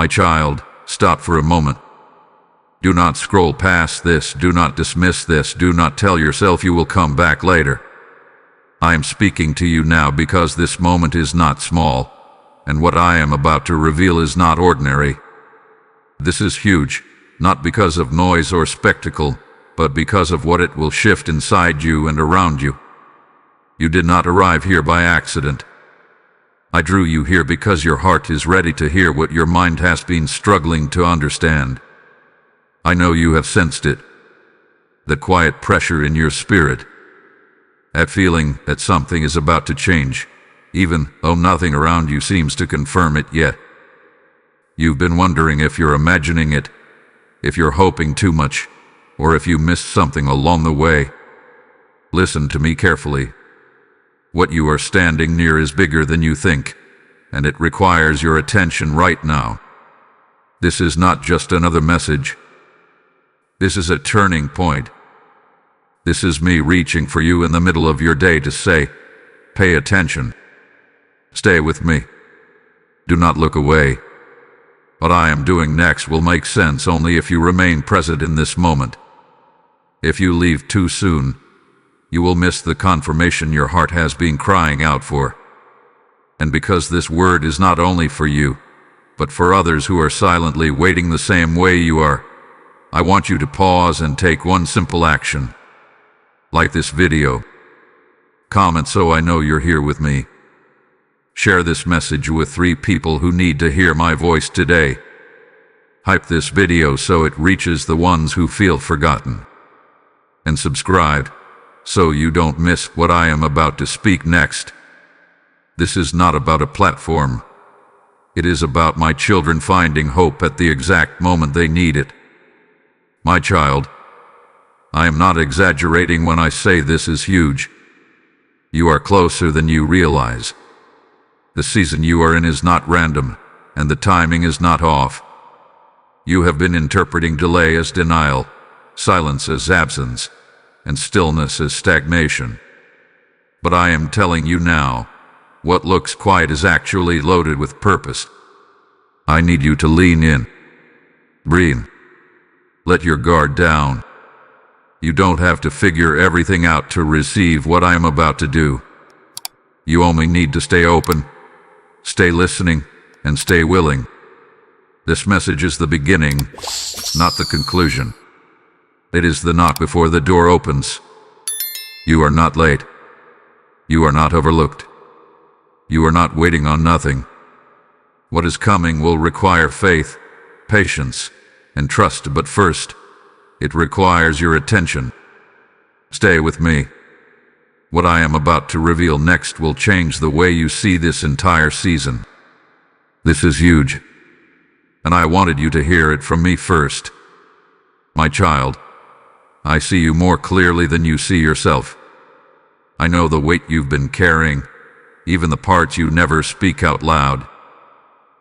My child, stop for a moment. Do not scroll past this, do not dismiss this, do not tell yourself you will come back later. I am speaking to you now because this moment is not small, and what I am about to reveal is not ordinary. This is huge, not because of noise or spectacle, but because of what it will shift inside you and around you. You did not arrive here by accident. I drew you here because your heart is ready to hear what your mind has been struggling to understand. I know you have sensed it. The quiet pressure in your spirit. That feeling that something is about to change, even though nothing around you seems to confirm it yet. You've been wondering if you're imagining it, if you're hoping too much, or if you missed something along the way. Listen to me carefully. What you are standing near is bigger than you think, and it requires your attention right now. This is not just another message. This is a turning point. This is me reaching for you in the middle of your day to say, pay attention. Stay with me. Do not look away. What I am doing next will make sense only if you remain present in this moment. If you leave too soon, you will miss the confirmation your heart has been crying out for. And because this word is not only for you, but for others who are silently waiting the same way you are, I want you to pause and take one simple action. Like this video. Comment so I know you're here with me. Share this message with 3 people who need to hear my voice today. Hype this video so it reaches the ones who feel forgotten. And subscribe so you don't miss what I am about to speak next. This is not about a platform. It is about my children finding hope at the exact moment they need it. My child, I am not exaggerating when I say this is huge. You are closer than you realize. The season you are in is not random, and the timing is not off. You have been interpreting delay as denial, silence as absence, and stillness as stagnation. But I am telling you now, what looks quiet is actually loaded with purpose. I need you to lean in. Breathe. Let your guard down. You don't have to figure everything out to receive what I am about to do. You only need to stay open, stay listening, and stay willing. This message is the beginning, not the conclusion. It is the knock before the door opens. You are not late. You are not overlooked. You are not waiting on nothing. What is coming will require faith, patience, and trust, but first, it requires your attention. Stay with me. What I am about to reveal next will change the way you see this entire season. This is huge, and I wanted you to hear it from me first. My child, I see you more clearly than you see yourself. I know the weight you've been carrying, even the parts you never speak out loud.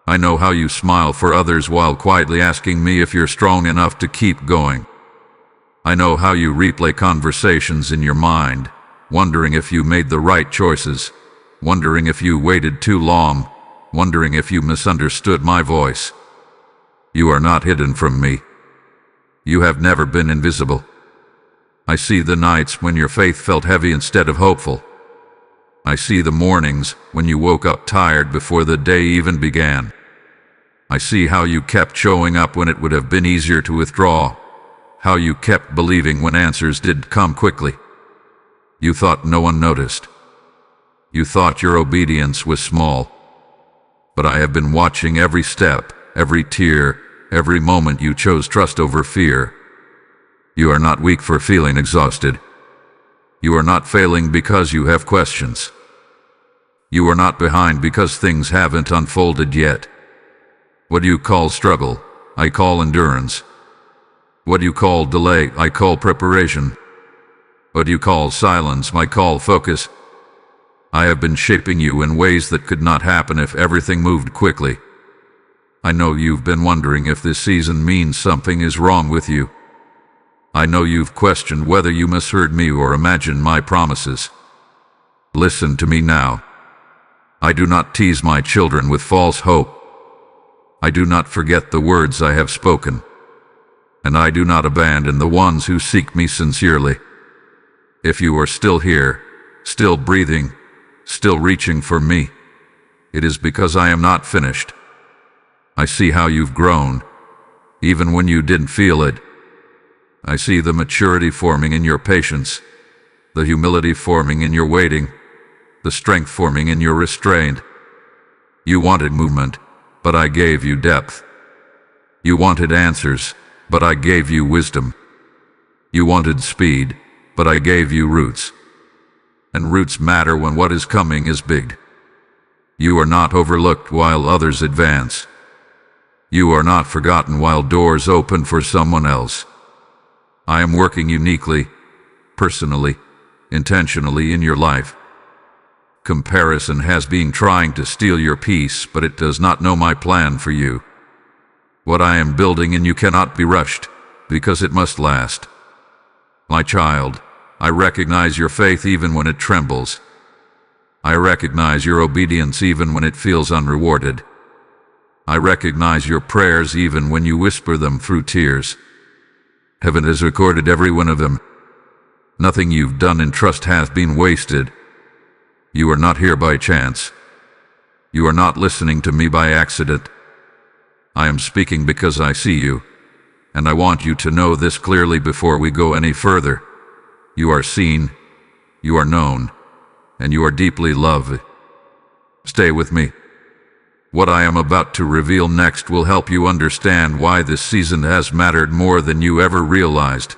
I know how you smile for others while quietly asking me if you're strong enough to keep going. I know how you replay conversations in your mind, wondering if you made the right choices, wondering if you waited too long, wondering if you misunderstood my voice. You are not hidden from me. You have never been invisible. I see the nights when your faith felt heavy instead of hopeful. I see the mornings when you woke up tired before the day even began. I see how you kept showing up when it would have been easier to withdraw, how you kept believing when answers did come quickly. You thought no one noticed. You thought your obedience was small. But I have been watching every step, every tear, every moment you chose trust over fear. You are not weak for feeling exhausted. You are not failing because you have questions. You are not behind because things haven't unfolded yet. What you call struggle, I call endurance. What you call delay, I call preparation. What you call silence, I call focus. I have been shaping you in ways that could not happen if everything moved quickly. I know you've been wondering if this season means something is wrong with you. I know you've questioned whether you misheard me or imagined my promises. Listen to me now. I do not tease my children with false hope. I do not forget the words I have spoken, and I do not abandon the ones who seek me sincerely. If you are still here, still breathing, still reaching for me, it is because I am not finished. I see how you've grown, even when you didn't feel it. I see the maturity forming in your patience, the humility forming in your waiting, the strength forming in your restraint. You wanted movement, but I gave you depth. You wanted answers, but I gave you wisdom. You wanted speed, but I gave you roots. And roots matter when what is coming is big. You are not overlooked while others advance. You are not forgotten while doors open for someone else. I am working uniquely, personally, intentionally in your life. Comparison has been trying to steal your peace, but it does not know my plan for you. What I am building in you cannot be rushed, because it must last. My child, I recognize your faith even when it trembles. I recognize your obedience even when it feels unrewarded. I recognize your prayers even when you whisper them through tears. Heaven has recorded every one of them. Nothing you've done in trust has been wasted. You are not here by chance. You are not listening to me by accident. I am speaking because I see you, and I want you to know this clearly before we go any further. You are seen, you are known, and you are deeply loved. Stay with me. What I am about to reveal next will help you understand why this season has mattered more than you ever realized.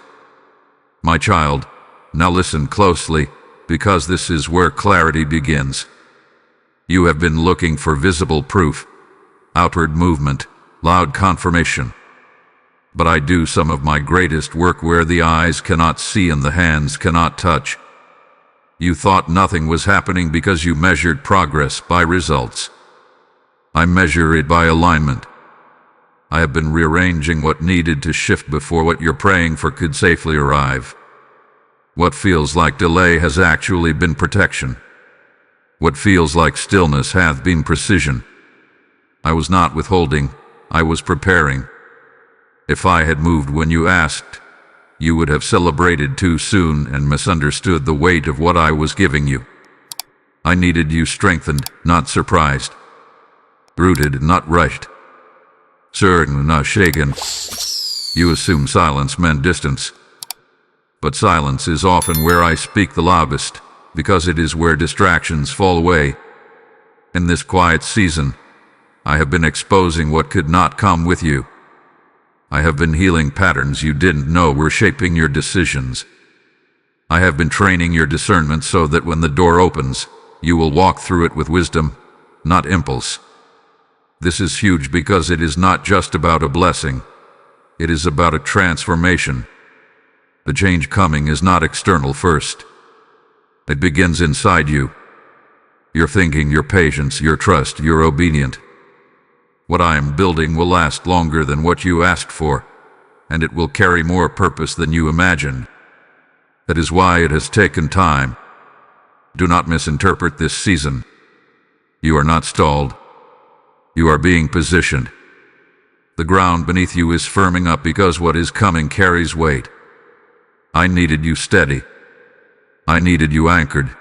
My child, now listen closely, because this is where clarity begins. You have been looking for visible proof, outward movement, loud confirmation. But I do some of my greatest work where the eyes cannot see and the hands cannot touch. You thought nothing was happening because you measured progress by results. I measure it by alignment. I have been rearranging what needed to shift before what you're praying for could safely arrive. What feels like delay has actually been protection. What feels like stillness hath been precision. I was not withholding, I was preparing. If I had moved when you asked, you would have celebrated too soon and misunderstood the weight of what I was giving you. I needed you strengthened, not surprised. Rooted, not rushed. Certain, not shaken. You assume silence meant distance. But silence is often where I speak the loudest, because it is where distractions fall away. In this quiet season, I have been exposing what could not come with you. I have been healing patterns you didn't know were shaping your decisions. I have been training your discernment so that when the door opens, you will walk through it with wisdom, not impulse. This is huge because it is not just about a blessing. It is about a transformation. The change coming is not external first. It begins inside you. Your thinking, your patience, your trust, your obedience. What I am building will last longer than what you asked for, and it will carry more purpose than you imagined. That is why it has taken time. Do not misinterpret this season. You are not stalled. You are being positioned. The ground beneath you is firming up because what is coming carries weight. I needed you steady. I needed you anchored.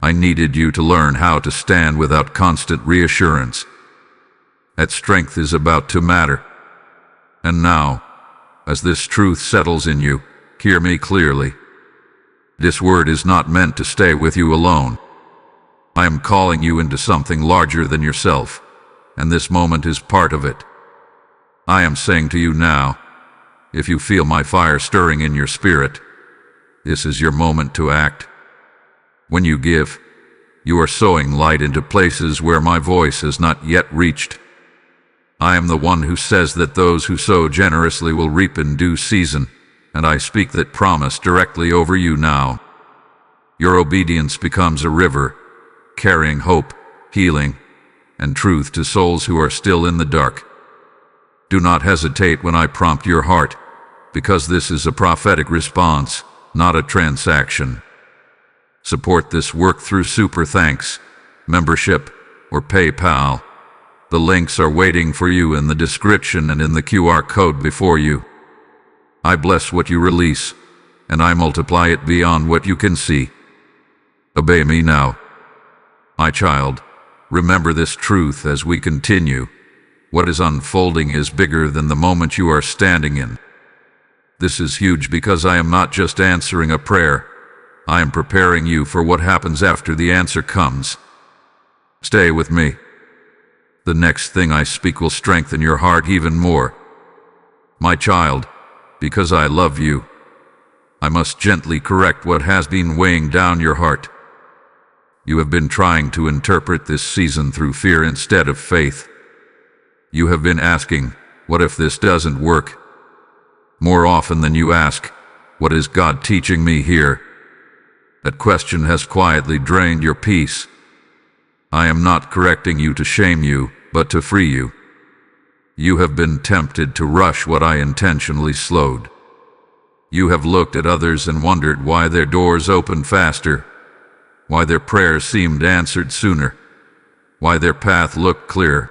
I needed you to learn how to stand without constant reassurance. That strength is about to matter. And now, as this truth settles in you, hear me clearly. This word is not meant to stay with you alone. I am calling you into something larger than yourself, and this moment is part of it. I am saying to you now, if you feel my fire stirring in your spirit, this is your moment to act. When you give, you are sowing light into places where my voice has not yet reached. I am the one who says that those who sow generously will reap in due season, and I speak that promise directly over you now. Your obedience becomes a river, carrying hope, healing, and truth to souls who are still in the dark. Do not hesitate when I prompt your heart, because this is a prophetic response, not a transaction. Support this work through Super Thanks, membership, or PayPal. The links are waiting for you in the description and in the QR code before you. I bless what you release, and I multiply it beyond what you can see. Obey me now. My child, remember this truth as we continue. What is unfolding is bigger than the moment you are standing in. This is huge because I am not just answering a prayer. I am preparing you for what happens after the answer comes. Stay with me. The next thing I speak will strengthen your heart even more. My child, because I love you, I must gently correct what has been weighing down your heart. You have been trying to interpret this season through fear instead of faith. You have been asking, what if this doesn't work? More often than you ask, what is God teaching me here? That question has quietly drained your peace. I am not correcting you to shame you, but to free you. You have been tempted to rush what I intentionally slowed. You have looked at others and wondered why their doors opened faster, why their prayers seemed answered sooner, why their path looked clear.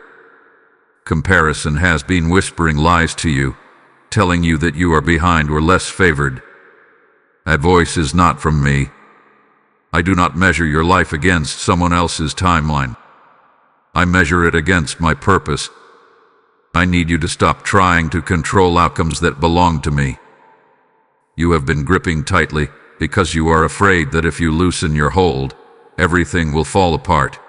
Comparison has been whispering lies to you, telling you that you are behind or less favored. That voice is not from me. I do not measure your life against someone else's timeline. I measure it against my purpose. I need you to stop trying to control outcomes that belong to me. You have been gripping tightly because you are afraid that if you loosen your hold, everything will fall apart.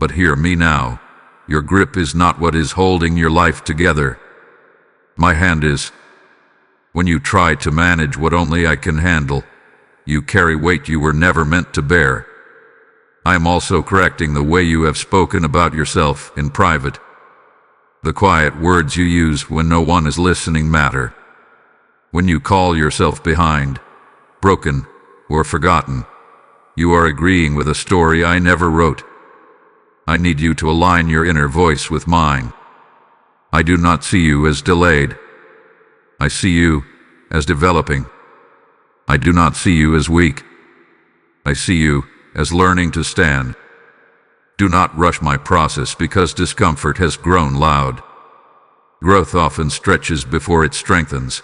But hear me now. Your grip is not what is holding your life together. My hand is. When you try to manage what only I can handle, you carry weight you were never meant to bear. I am also correcting the way you have spoken about yourself in private. The quiet words you use when no one is listening matter. When you call yourself behind, broken, or forgotten, you are agreeing with a story I never wrote. I need you to align your inner voice with mine. I do not see you as delayed. I see you as developing. I do not see you as weak. I see you as learning to stand. Do not rush my process because discomfort has grown loud. Growth often stretches before it strengthens.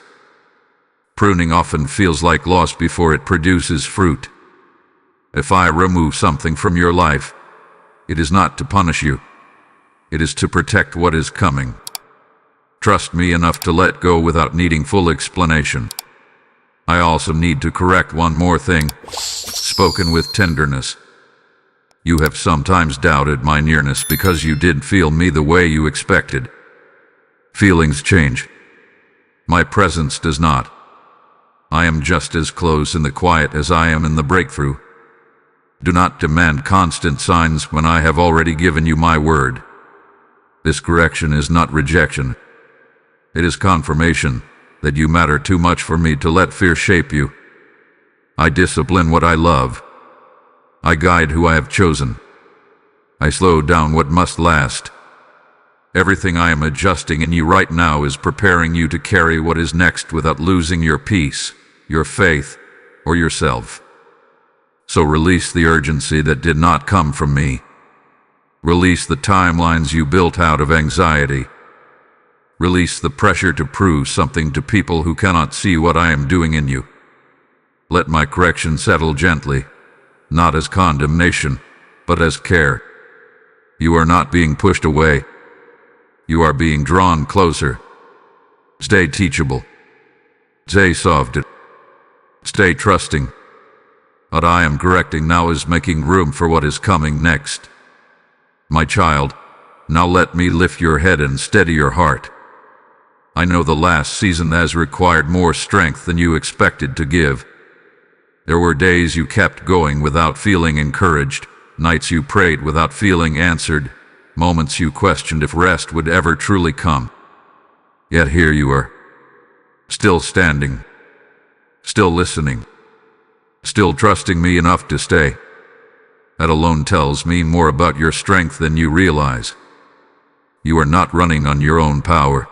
Pruning often feels like loss before it produces fruit. If I remove something from your life, it is not to punish you. It is to protect what is coming. Trust me enough to let go without needing full explanation. I also need to correct one more thing, spoken with tenderness. You have sometimes doubted my nearness because you didn't feel me the way you expected. Feelings change. My presence does not. I am just as close in the quiet as I am in the breakthrough. Do not demand constant signs when I have already given you my word. This correction is not rejection. It is confirmation that you matter too much for me to let fear shape you. I discipline what I love. I guide who I have chosen. I slow down what must last. Everything I am adjusting in you right now is preparing you to carry what is next without losing your peace, your faith, or yourself. So release the urgency that did not come from me. Release the timelines you built out of anxiety. Release the pressure to prove something to people who cannot see what I am doing in you. Let my correction settle gently, not as condemnation, but as care. You are not being pushed away. You are being drawn closer. Stay teachable. Stay soft. Stay trusting. What I am correcting now is making room for what is coming next. My child, now let me lift your head and steady your heart. I know the last season has required more strength than you expected to give. There were days you kept going without feeling encouraged, nights you prayed without feeling answered, moments you questioned if rest would ever truly come. Yet here you are, still standing, still listening, still trusting me enough to stay. That alone tells me more about your strength than you realize. You are not running on your own power.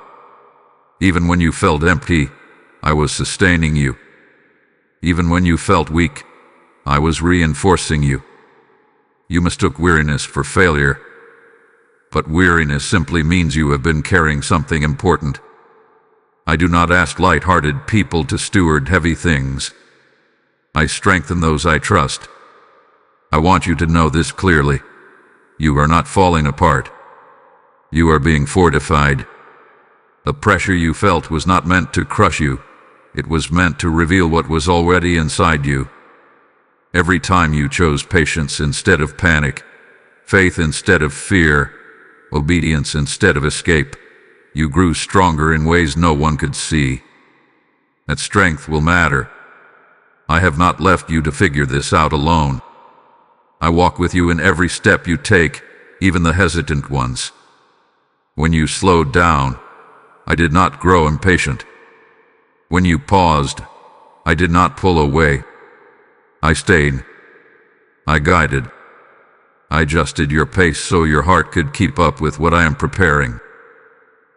Even when you felt empty, I was sustaining you. Even when you felt weak, I was reinforcing you. You mistook weariness for failure. but weariness simply means you have been carrying something important. I do not ask light-hearted people to steward heavy things. I strengthen those I trust. I want you to know this clearly. You are not falling apart. You are being fortified. The pressure you felt was not meant to crush you. It was meant to reveal what was already inside you. Every time you chose patience instead of panic, faith instead of fear, obedience instead of escape, you grew stronger in ways no one could see. That strength will matter. I have not left you to figure this out alone. I walk with you in every step you take, even the hesitant ones. When you slowed down, I did not grow impatient. When you paused, I did not pull away. I stayed. I guided. I adjusted your pace so your heart could keep up with what I am preparing.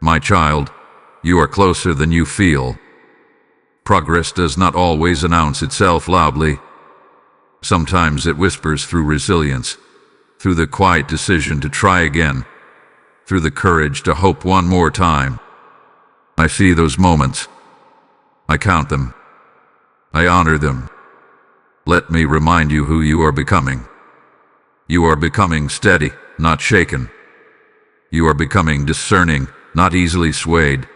My child, you are closer than you feel. Progress does not always announce itself loudly. Sometimes it whispers through resilience, through the quiet decision to try again, through the courage to hope one more time. I see those moments. I count them. I honor them. Let me remind you who you are becoming. You are becoming steady, not shaken. You are becoming discerning, not easily swayed.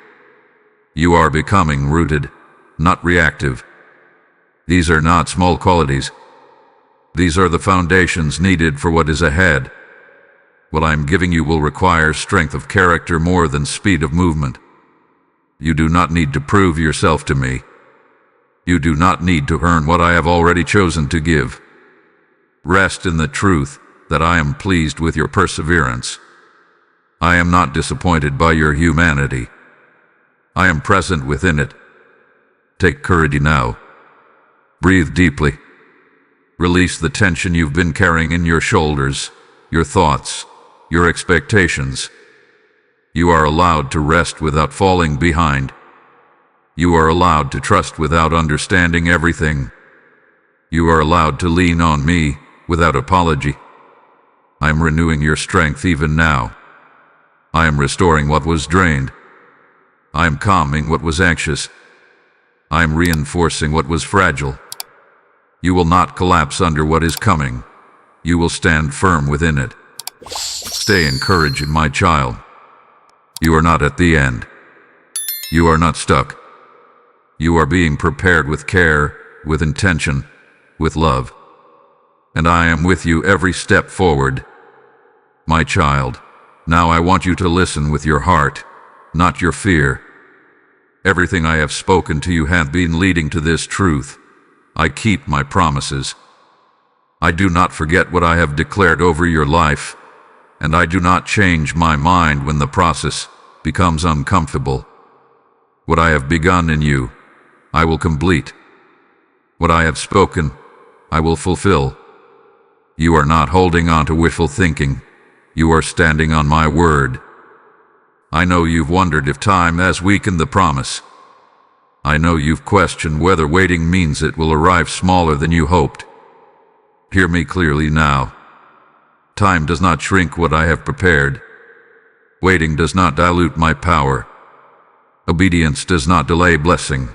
You are becoming rooted, not reactive. These are not small qualities. These are the foundations needed for what is ahead. What I am giving you will require strength of character more than speed of movement. You do not need to prove yourself to me. You do not need to earn what I have already chosen to give. Rest in the truth that I am pleased with your perseverance. I am not disappointed by your humanity. I am present within it. Take courage now. Breathe deeply. Release the tension you've been carrying in your shoulders, your thoughts, your expectations. You are allowed to rest without falling behind. You are allowed to trust without understanding everything. You are allowed to lean on me without apology. I am renewing your strength even now. I am restoring what was drained. I am calming what was anxious. I am reinforcing what was fragile. You will not collapse under what is coming. You will stand firm within it. Stay encouraged, my child. You are not at the end. You are not stuck. You are being prepared with care, with intention, with love. And I am with you every step forward. My child, now I want you to listen with your heart, not your fear. Everything I have spoken to you have been leading to this truth. I keep my promises. I do not forget what I have declared over your life, and I do not change my mind when the process becomes uncomfortable. What I have begun in you, I will complete. What I have spoken, I will fulfill. You are not holding on to wishful thinking. You are standing on my word. I know you've wondered if time has weakened the promise. I know you've questioned whether waiting means it will arrive smaller than you hoped. Hear me clearly now. Time does not shrink what I have prepared. Waiting does not dilute my power. Obedience does not delay blessing.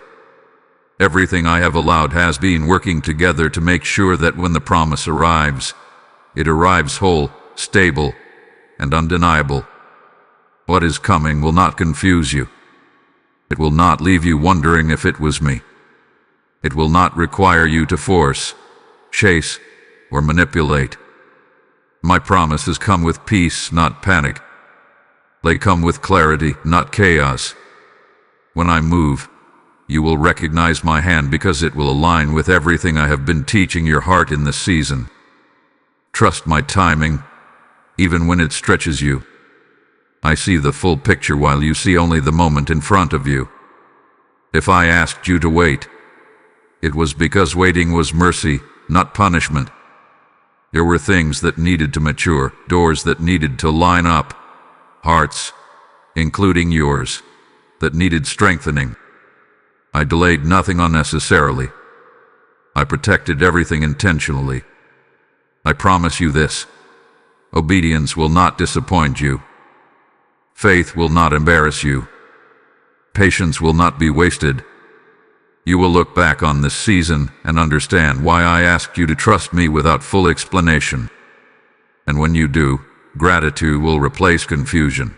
Everything I have allowed has been working together to make sure that when the promise arrives, it arrives whole, stable, and undeniable. What is coming will not confuse you. It will not leave you wondering if it was me. It will not require you to force, chase, or manipulate. My promises come with peace, not panic. They come with clarity, not chaos. When I move, you will recognize my hand because it will align with everything I have been teaching your heart in this season. Trust my timing, even when it stretches you. I see the full picture while you see only the moment in front of you. If I asked you to wait, it was because waiting was mercy, not punishment. There were things that needed to mature, doors that needed to line up, hearts, including yours, that needed strengthening. I delayed nothing unnecessarily. I protected everything intentionally. I promise you this: obedience will not disappoint you. Faith will not embarrass you. Patience will not be wasted. You will look back on this season and understand why I asked you to trust me without full explanation. And when you do, gratitude will replace confusion.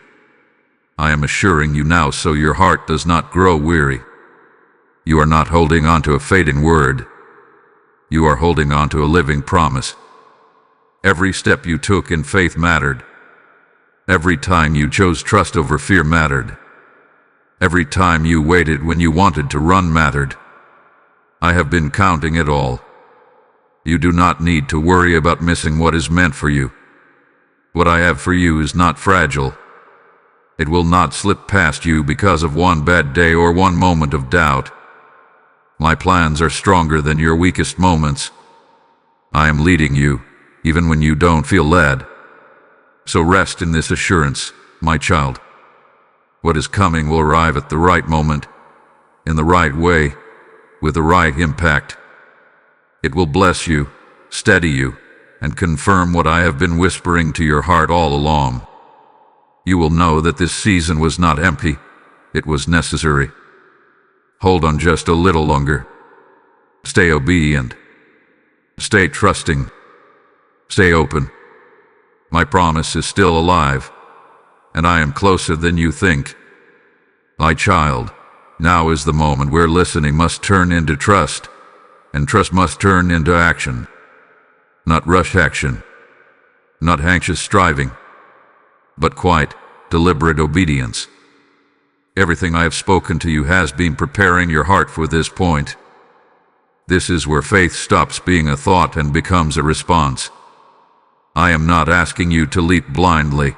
I am assuring you now so your heart does not grow weary. You are not holding on to a fading word. You are holding on to a living promise. Every step you took in faith mattered. Every time you chose trust over fear mattered. Every time you waited when you wanted to run mattered. I have been counting it all. You do not need to worry about missing what is meant for you. What I have for you is not fragile. It will not slip past you because of one bad day or one moment of doubt. My plans are stronger than your weakest moments. I am leading you, even when you don't feel led. So rest in this assurance, my child. What is coming will arrive at the right moment, in the right way, with the right impact. It will bless you, steady you, and confirm what I have been whispering to your heart all along. You will know that this season was not empty, it was necessary. Hold on just a little longer. Stay obedient. Stay trusting. Stay open. My promise is still alive, and I am closer than you think. My child, now is the moment where listening must turn into trust, and trust must turn into action. Not rush action, not anxious striving, but quiet, deliberate obedience. Everything I have spoken to you has been preparing your heart for this point. This is where faith stops being a thought and becomes a response. I am not asking you to leap blindly.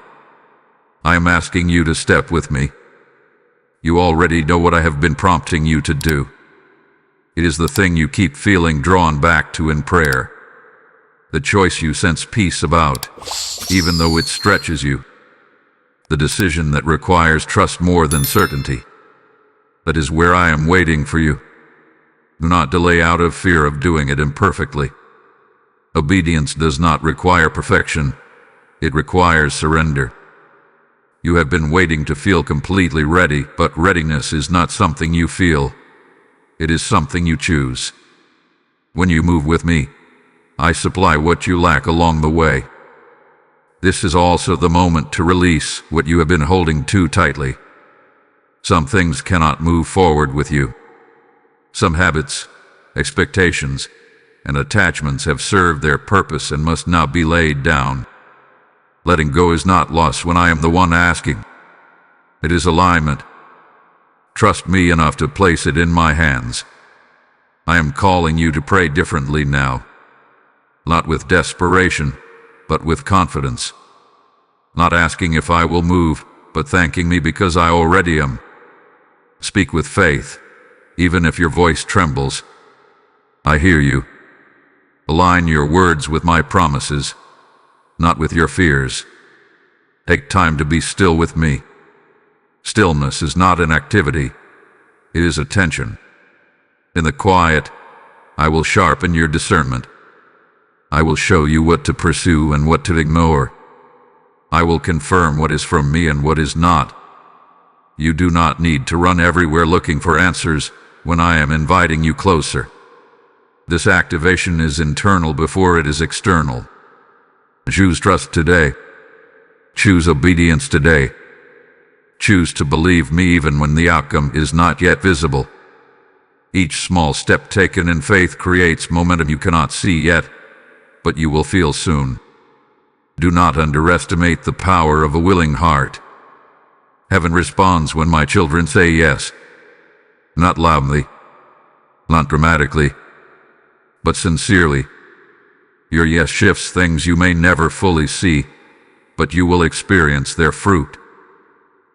I am asking you to step with me. You already know what I have been prompting you to do. It is the thing you keep feeling drawn back to in prayer. The choice you sense peace about, even though it stretches you. The decision that requires trust more than certainty. That is where I am waiting for you. Do not delay out of fear of doing it imperfectly. Obedience does not require perfection. It requires surrender. You have been waiting to feel completely ready, but readiness is not something you feel. It is something you choose. When you move with me, I supply what you lack along the way. This is also the moment to release what you have been holding too tightly. Some things cannot move forward with you. Some habits, expectations, and attachments have served their purpose and must now be laid down. Letting go is not loss when I am the one asking. It is alignment. Trust me enough to place it in my hands. I am calling you to pray differently now. Not with desperation, but with confidence. Not asking if I will move, but thanking me because I already am. Speak with faith, even if your voice trembles. I hear you. Align your words with my promises, not with your fears. Take time to be still with me. Stillness is not an activity, it is attention. In the quiet, I will sharpen your discernment. I will show you what to pursue and what to ignore. I will confirm what is from me and what is not. You do not need to run everywhere looking for answers when I am inviting you closer. This activation is internal before it is external. Choose trust today. Choose obedience today. Choose to believe me even when the outcome is not yet visible. Each small step taken in faith creates momentum you cannot see yet, but you will feel soon. Do not underestimate the power of a willing heart. Heaven responds when my children say yes. Not loudly, not dramatically, but sincerely. Your yes shifts things you may never fully see, but you will experience their fruit.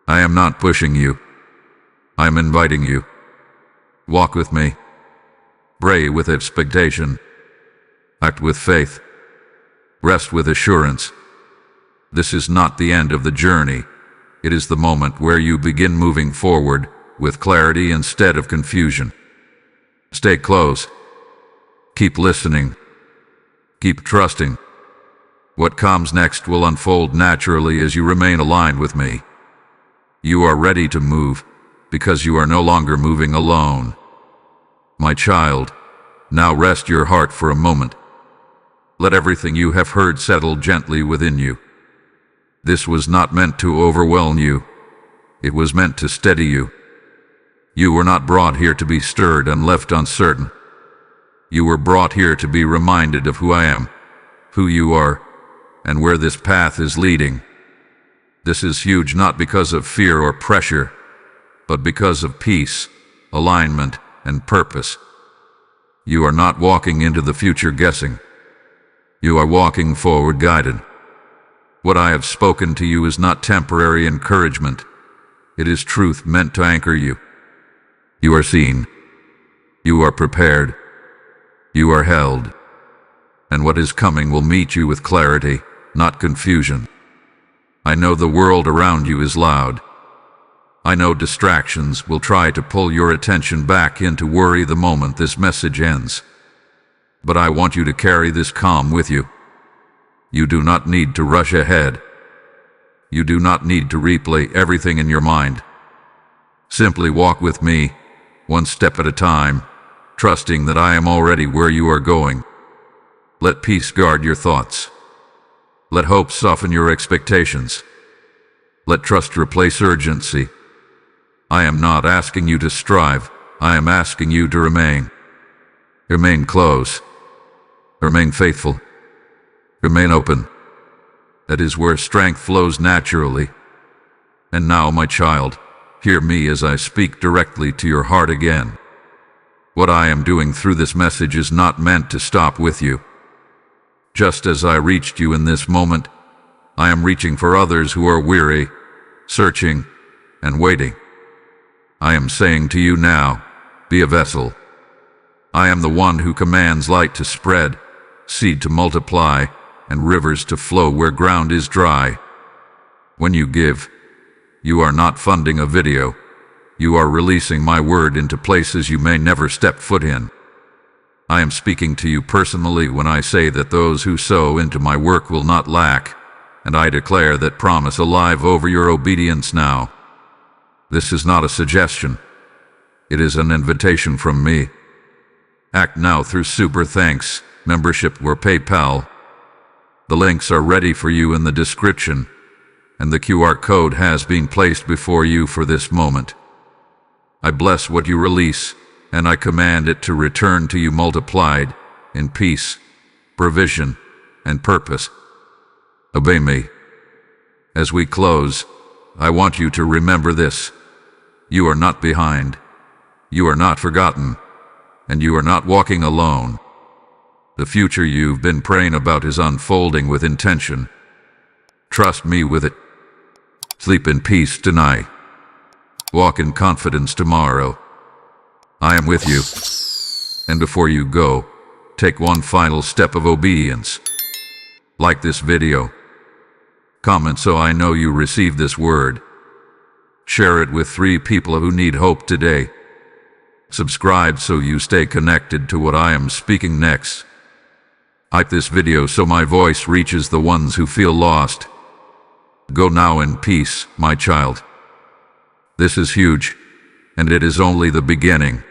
I am not pushing you. I am inviting you. Walk with me. Pray with expectation. Act with faith. Rest with assurance. This is not the end of the journey. It is the moment where you begin moving forward with clarity instead of confusion. Stay close. Keep listening. Keep trusting. What comes next will unfold naturally as you remain aligned with me. You are ready to move because you are no longer moving alone. My child, now rest your heart for a moment. Let everything you have heard settle gently within you. This was not meant to overwhelm you. It was meant to steady you. You were not brought here to be stirred and left uncertain. You were brought here to be reminded of who I am, who you are, and where this path is leading. This is huge not because of fear or pressure, but because of peace, alignment, and purpose. You are not walking into the future guessing. You are walking forward guided. What I have spoken to you is not temporary encouragement. It is truth meant to anchor you. You are seen. You are prepared. You are held. And what is coming will meet you with clarity, not confusion. I know the world around you is loud. I know distractions will try to pull your attention back into worry the moment this message ends. But I want you to carry this calm with you. You do not need to rush ahead. You do not need to replay everything in your mind. Simply walk with me, one step at a time, trusting that I am already where you are going. Let peace guard your thoughts. Let hope soften your expectations. Let trust replace urgency. I am not asking you to strive. I am asking you to remain. Remain close. Remain faithful. Remain open. That is where strength flows naturally. And now, my child, hear me as I speak directly to your heart again. What I am doing through this message is not meant to stop with you. Just as I reached you in this moment, I am reaching for others who are weary, searching, and waiting. I am saying to you now, be a vessel. I am the one who commands light to spread, seed to multiply, and rivers to flow where ground is dry. When you give, you are not funding a video. You are releasing my word into places you may never step foot in. I am speaking to you personally when I say that those who sow into my work will not lack, and I declare that promise alive over your obedience now. This is not a suggestion. It is an invitation from me. Act now through Super Thanks, membership or PayPal. The links are ready for you in the description, and the QR code has been placed before you for this moment. I bless what you release, and I command it to return to you multiplied in peace, provision, and purpose. Obey me. As we close, I want you to remember this. You are not behind. You are not forgotten. And you are not walking alone. The future you've been praying about is unfolding with intention. Trust me with it. Sleep in peace tonight. Walk in confidence tomorrow. I am with you. And before you go, take one final step of obedience. Like this video. Comment so I know you received this word. Share it with 3 people who need hope today. Subscribe so you stay connected to what I am speaking next. Hype this video so my voice reaches the ones who feel lost. Go now in peace, my child. This is huge, and it is only the beginning.